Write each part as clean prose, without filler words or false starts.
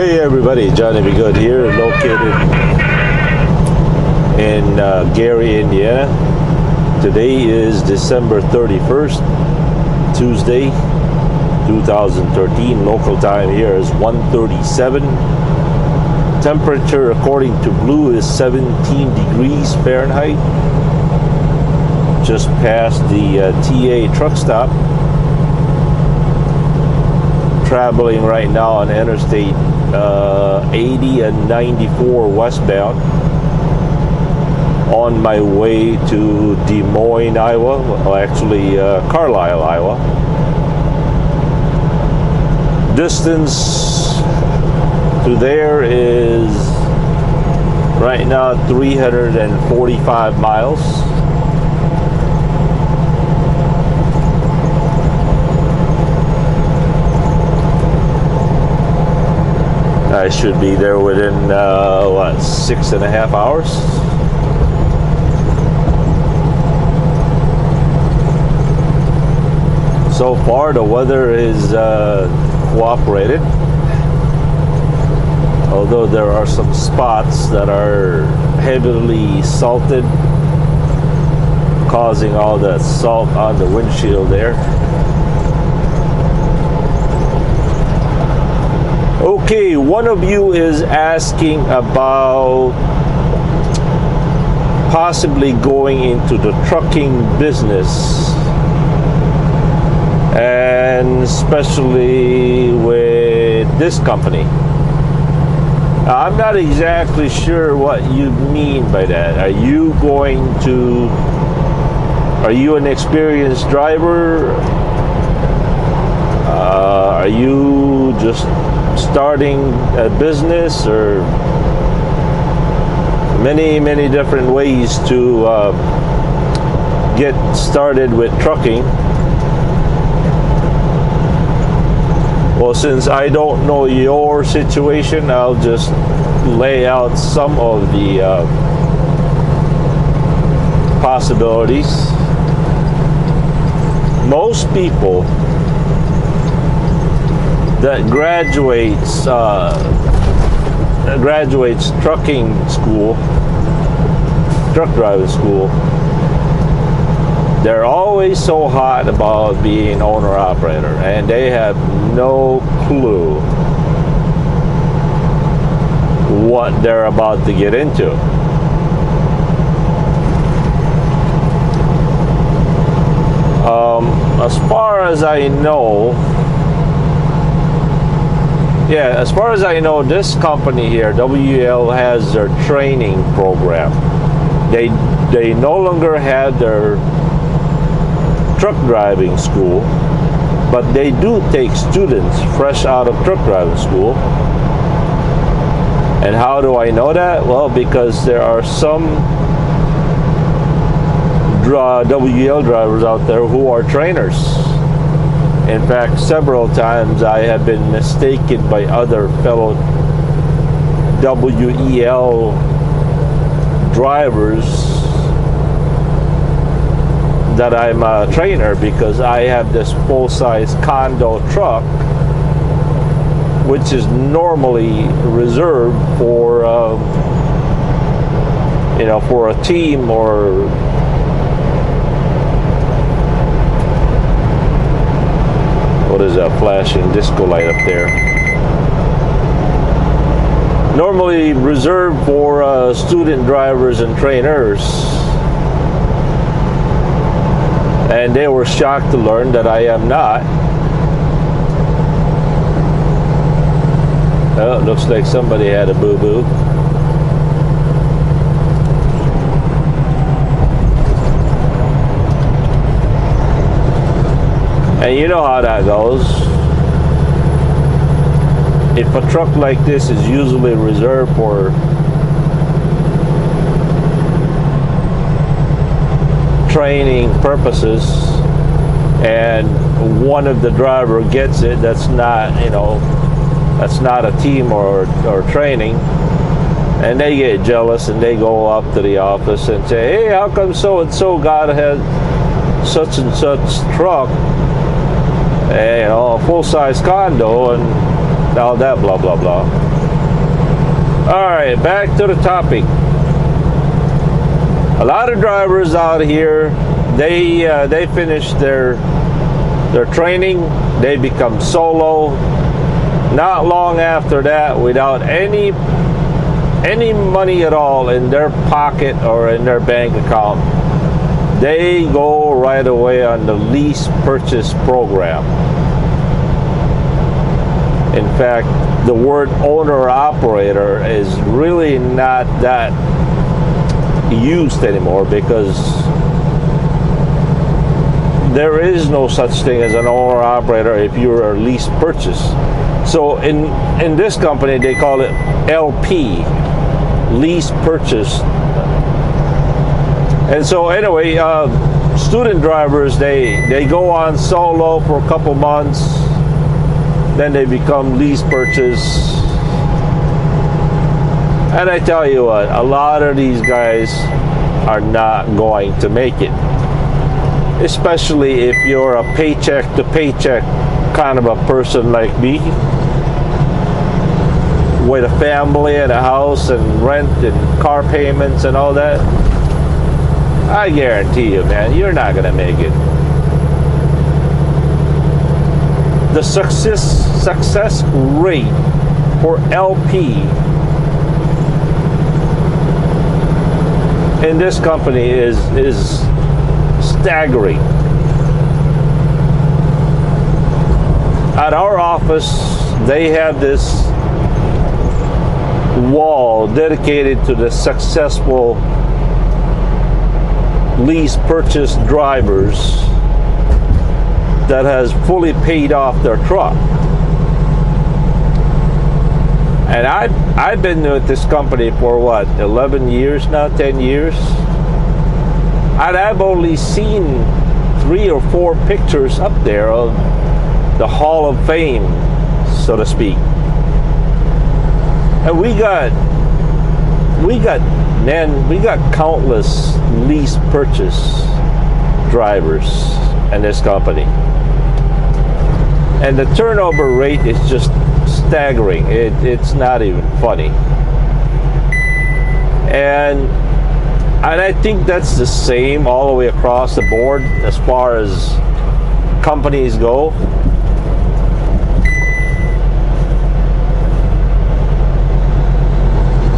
Hey everybody, Johnny Be Good here, located in Gary, Indiana. Today is December 31st, Tuesday, 2013. Local time here is 1:37. Temperature according to Blue is 17 degrees Fahrenheit. Just past the TA truck stop. Traveling right now on Interstate 80 and 94 westbound on my way to Des Moines, Iowa. Well, actually Carlisle, Iowa. Distance to there is right now 345 miles. I should be there within 6.5 hours. So far the weather is cooperated, although there are some spots that are heavily salted, causing all the salt on the windshield there. Okay, one of you is asking about possibly going into the trucking business, and especially with this company. I'm not exactly sure what you mean by that. Are you an experienced driver? Are you just starting a business, or many different ways to get started with trucking? Well, since I don't know your situation, I'll just lay out some of the possibilities. Most people that graduates trucking school, truck driving school, they're always so hot about being owner operator, and they have no clue what they're about to get into. As far as I know, this company here, WL, has their training program. They no longer have their truck driving school, but they do take students fresh out of truck driving school. And how do I know that? Well, because there are some WL drivers out there who are trainers. In fact, several times I have been mistaken by other fellow WEL drivers that I'm a trainer, because I have this full-size condo truck, which is normally reserved for for a team, or what is that flashing disco light up there? Normally reserved for student drivers and trainers. And they were shocked to learn that I am not. Oh, it looks like somebody had a boo-boo. And you know how that goes. If a truck like this is usually reserved for training purposes, and one of the driver gets it, that's not a team or training, and they get jealous and they go up to the office and say, hey, how come so and so got ahead such and such truck, a full-size condo, and all that blah blah blah. All right, back to the topic. A lot of drivers out here, they finish their training, they become solo. Not long after that, without any money at all in their pocket or in their bank account, they go right away on the lease purchase program. In fact, the word owner operator is really not that used anymore, because there is no such thing as an owner operator if you're a lease purchase. So in this company, they call it LP, lease purchase. And so anyway, student drivers, they go on solo for a couple months, then they become lease purchase. And I tell you what, a lot of these guys are not going to make it, especially if you're a paycheck to paycheck kind of a person like me, with a family and a house and rent and car payments and all that. I guarantee you, man, you're not gonna make it. The success rate for LP in this company is staggering. At our office, they have this wall dedicated to the successful lease purchase drivers that has fully paid off their truck. And I've been with this company for what, 11 years now, 10 years? And I've only seen 3 or 4 pictures up there of the Hall of Fame, so to speak. And we got countless lease purchase drivers in this company. And the turnover rate is just staggering. It's not even funny. And I think that's the same all the way across the board as far as companies go.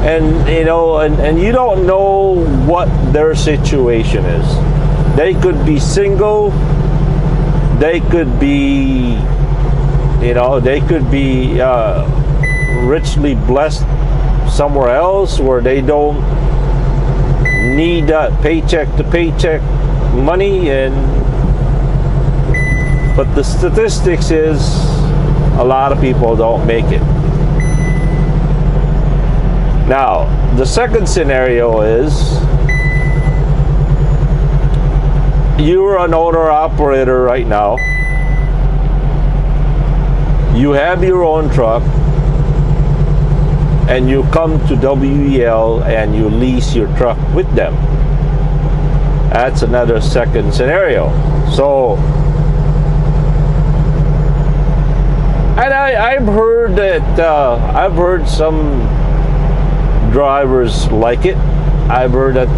And you know, and you don't know what their situation is. They could be single, they could be, you know, they could be richly blessed somewhere else where they don't need that paycheck to paycheck money. But the statistics is a lot of people don't make it. Now, the second scenario is you're an owner operator right now. You have your own truck and you come to WEL and you lease your truck with them. That's another second scenario. So, and I've heard that I've heard some drivers like it. I've heard that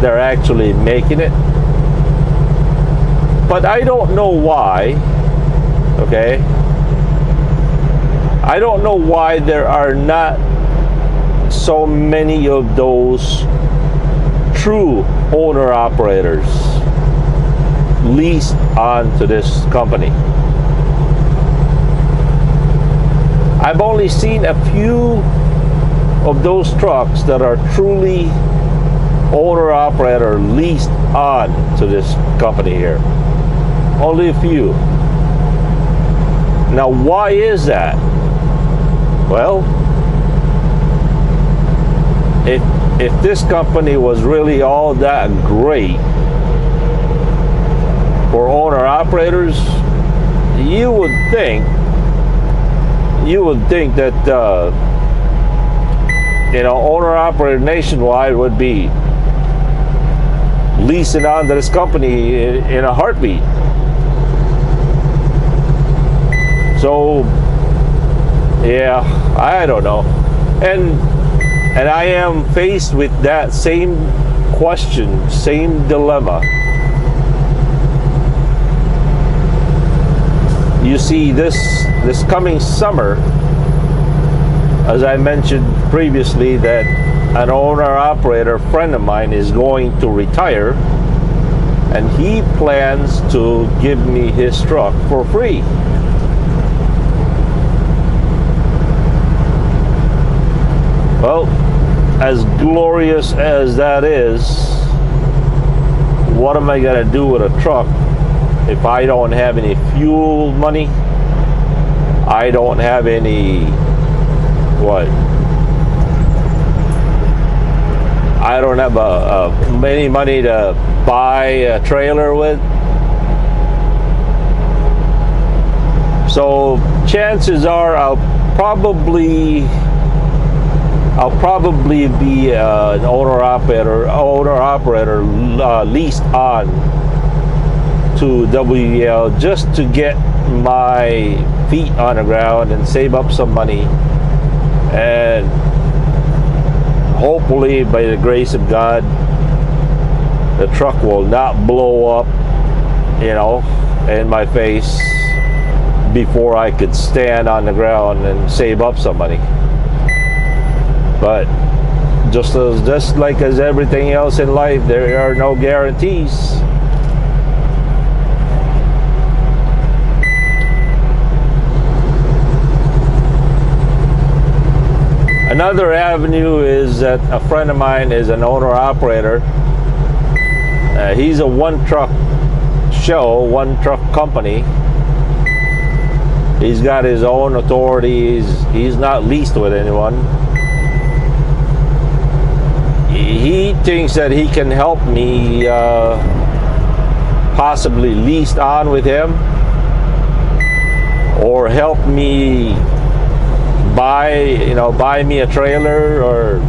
they're actually making it, but I don't know why. Okay, I don't know why there are not so many of those true owner operators leased onto this company. I've only seen a few of those trucks that are truly owner operator leased on to this company here. Only a few. Now, why is that? Well, if this company was really all that great for owner operators, you would think that you know, owner operator nationwide would be leasing onto this company in a heartbeat. So yeah, I don't know. And I am faced with that same question, same dilemma. You see, this coming summer, as I mentioned previously, that an owner-operator friend of mine is going to retire, and he plans to give me his truck for free. Well, as glorious as that is, what am I going to do with a truck if I don't have any fuel money? I don't have any, what? I don't have any money to buy a trailer with. So chances are I'll probably be an owner-operator leased on to WEL just to get my feet on the ground and save up some money, and hopefully by the grace of God the truck will not blow up, in my face before I could stand on the ground and save up some money. But just like everything else in life, there are no guarantees. Another avenue is that a friend of mine is an owner-operator. He's a one-truck company. He's got his own authority. He's not leased with anyone. He thinks that he can help me possibly lease on with him, or help me buy me a trailer, or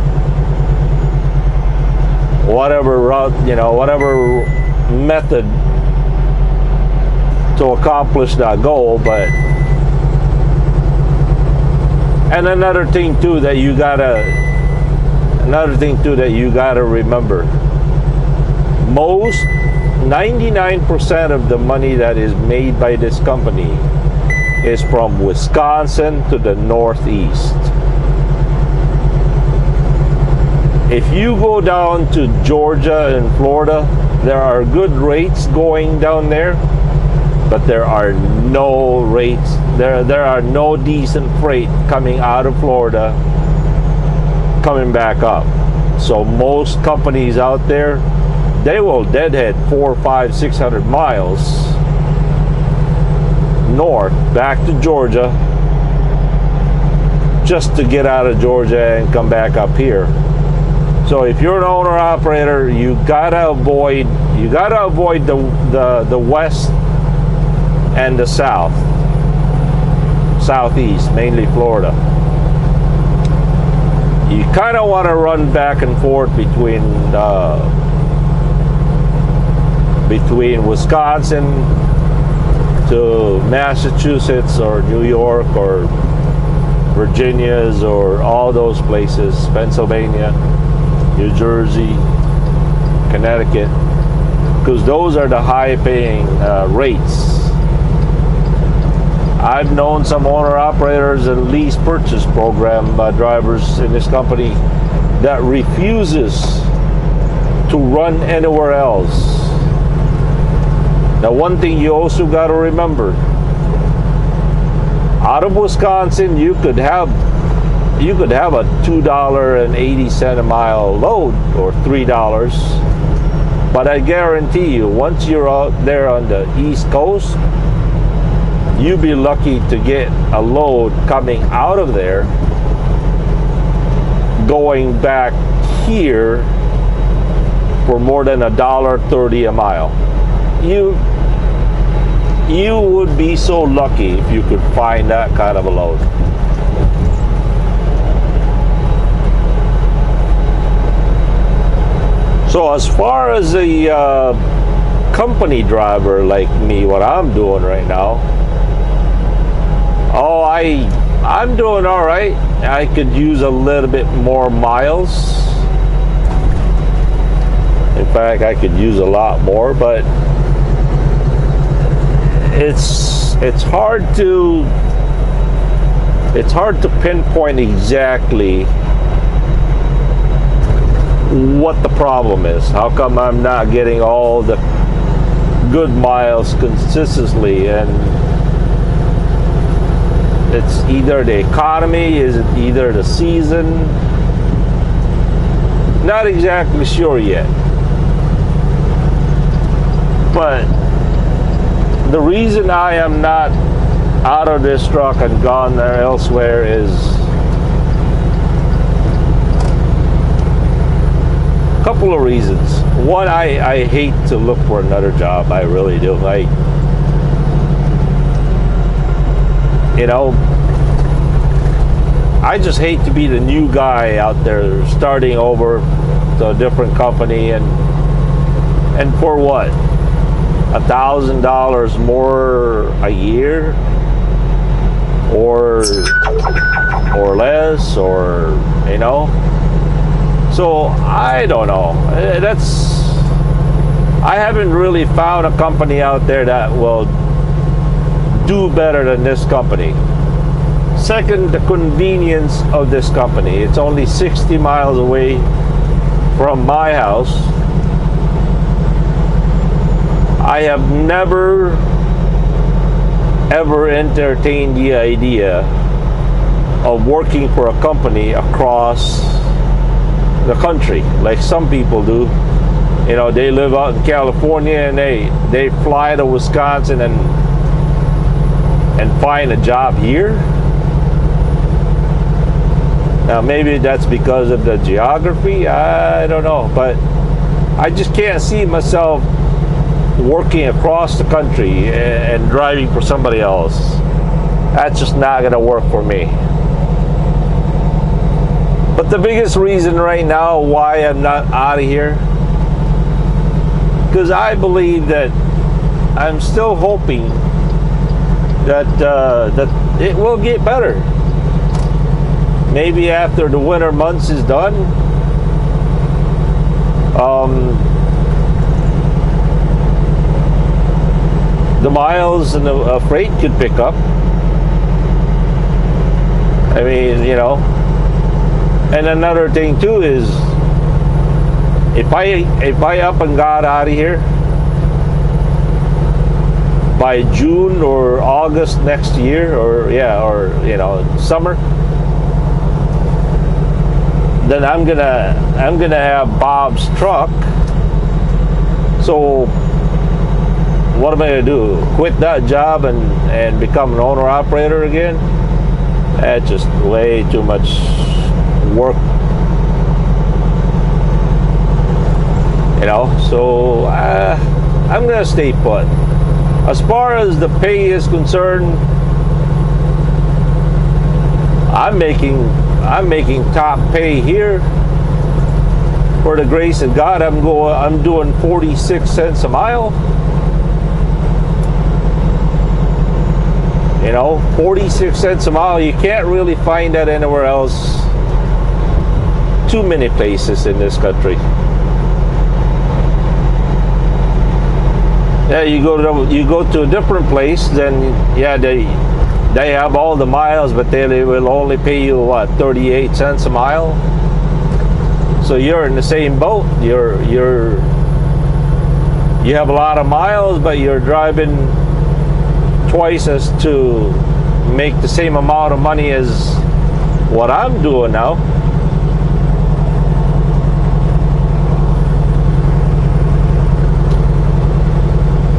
whatever route, whatever method to accomplish that goal. But and another thing too that you gotta remember, 99% of the money that is made by this company is from Wisconsin to the Northeast. If you go down to Georgia and Florida, there are good rates going down there, but there are no rates. There are no decent freight coming out of Florida coming back up. So most companies out there, they will deadhead 400, 500, 600 miles north back to Georgia just to get out of Georgia and come back up here. So if you're an owner operator, you gotta avoid the west and the southeast, mainly Florida. You kind of want to run back and forth between Wisconsin to Massachusetts or New York or Virginia's or all those places, Pennsylvania, New Jersey, Connecticut, because those are the high-paying rates. I've known some owner-operators and lease purchase program drivers in this company that refuses to run anywhere else. Now, one thing you also got to remember, out of Wisconsin, you could have a $2.80 a mile load or $3. But I guarantee you, once you're out there on the East Coast, you'd be lucky to get a load coming out of there going back here for more than $1.30 a mile. You would be so lucky if you could find that kind of a load. So as far as a company driver like me, what I'm doing right now, I'm doing all right. I could use a little bit more miles. In fact, I could use a lot more, but it's hard to pinpoint exactly what the problem is. How come I'm not getting all the good miles consistently? And it's either the economy, is it either the season? Not exactly sure yet. But the reason I am not out of this truck and gone there elsewhere is a couple of reasons. One, I hate to look for another job. I really do. I just hate to be the new guy out there starting over to a different company and for what? $1,000 more a year, or less, or So I don't know. I haven't really found a company out there that will do better than this company. Second, the convenience of this company. It's only 60 miles away from my house. I have never ever entertained the idea of working for a company across the country like some people do. They live out in California and they fly to Wisconsin and find a job here. Now maybe that's because of the geography, I don't know, but I just can't see myself working across the country and driving for somebody else. That's just not gonna work for me. But the biggest reason right now why I'm not out of here, because I believe that I'm still hoping that it will get better. Maybe after the winter months is done, the miles and the freight could pick up. I mean, And another thing too is, if I up and got out of here by June or August next year, or summer, then I'm gonna have Bob's truck. So what am I gonna do? Quit that job and become an owner operator again? That's just way too much work. So I'm gonna stay put. As far as the pay is concerned, I'm making top pay here. For the grace of God, I'm doing 46 cents a mile. 46 cents a mile. You can't really find that anywhere else. Too many places in this country. Yeah, you go to a different place, then they have all the miles, but they will only pay you what, 38 cents a mile. So you're in the same boat. You have a lot of miles, but you're driving twice as to make the same amount of money as what I'm doing now.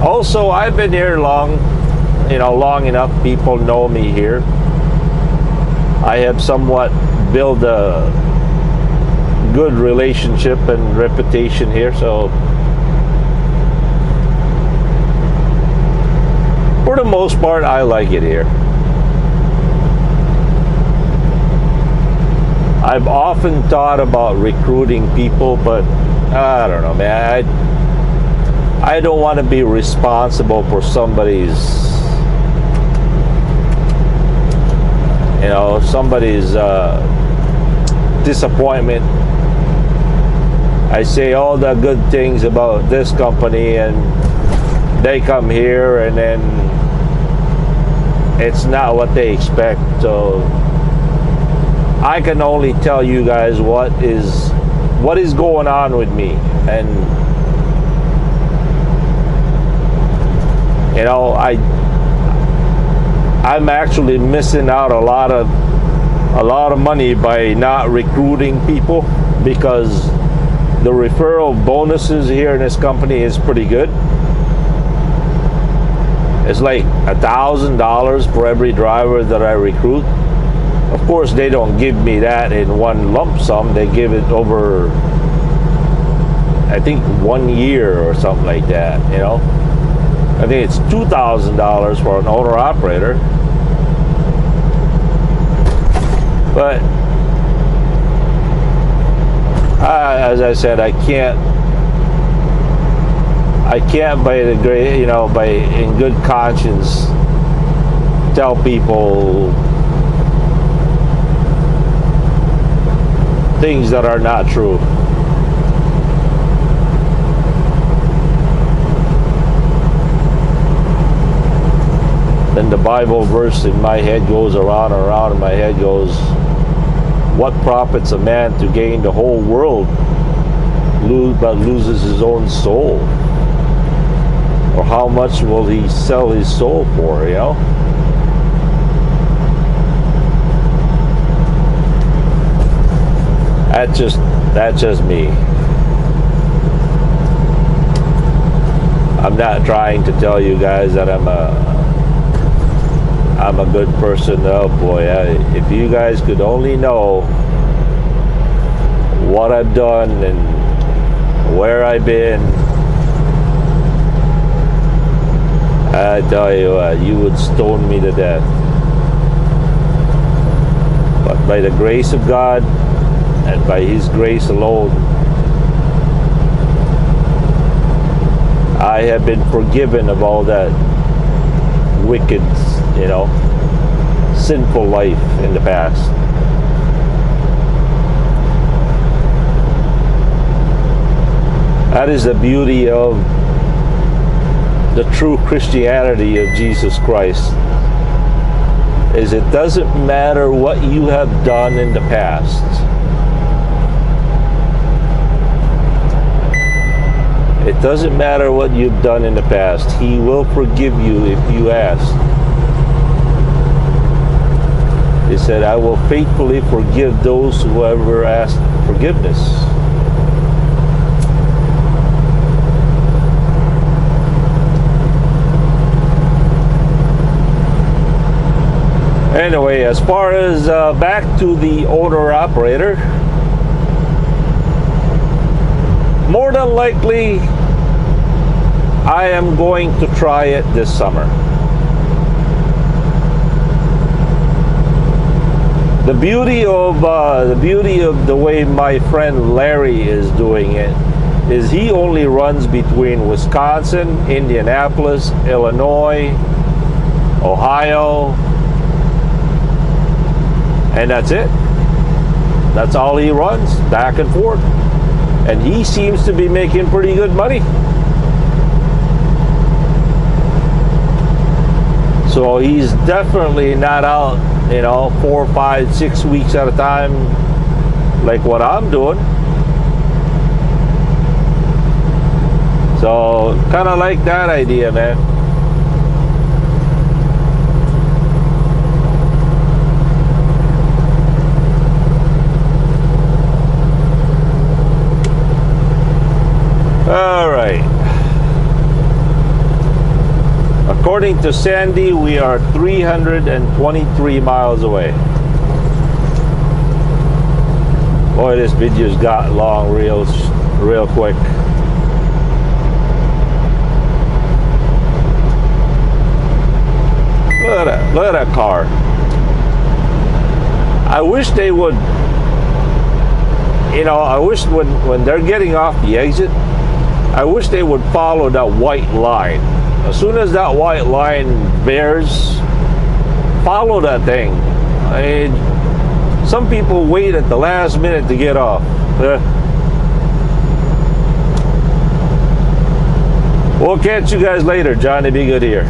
Also, I've been here long enough. People know me here. I have somewhat built a good relationship and reputation here, so for the most part, I like it here. I've often thought about recruiting people, but I don't know, man. I don't want to be responsible for somebody's, somebody's disappointment. I say all the good things about this company, and they come here and then it's not what they expect. So I can only tell you guys what is going on with me. And I'm actually missing out a lot of money by not recruiting people, because the referral bonuses here in this company is pretty good. It's like $1,000 for every driver that I recruit. Of course, they don't give me that in one lump sum. They give it over, I think, 1 year or something like that. I think it's $2,000 for an owner operator. But as I said, I can't by in good conscience tell people things that are not true. Then the Bible verse in my head goes around and around, and my head goes, what profits a man to gain the whole world but loses his own soul? Or how much will he sell his soul for, That's just me. I'm not trying to tell you guys that I'm a good person. Oh boy, if you guys could only know what I've done and where I've been, I tell you what, you would stone me to death. But by the grace of God and by His grace alone, I have been forgiven of all that wicked, sinful life in the past. That is the beauty of the true Christianity of Jesus Christ, is it doesn't matter what you have done in the past. It doesn't matter what you've done in the past. He will forgive you if you ask. He said, I will faithfully forgive those who ever ask forgiveness. Anyway, as far as back to the owner-operator, more than likely, I am going to try it this summer. The beauty of the way my friend Larry is doing it is he only runs between Wisconsin, Indianapolis, Illinois, Ohio, and that's it. That's all he runs, back and forth. And he seems to be making pretty good money. So he's definitely not out, 4, 5, 6 weeks at a time like what I'm doing. So kind of like that idea, man. All right. According to Sandy, we are 323 miles away. Boy, this video's got long real quick. Look at that car. I wish they would, I wish when they're getting off the exit, I wish they would follow that white line. As soon as that white line bears, follow that thing. Some people wait at the last minute to get off. We'll catch you guys later. Johnny Be Good here.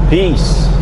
Peace.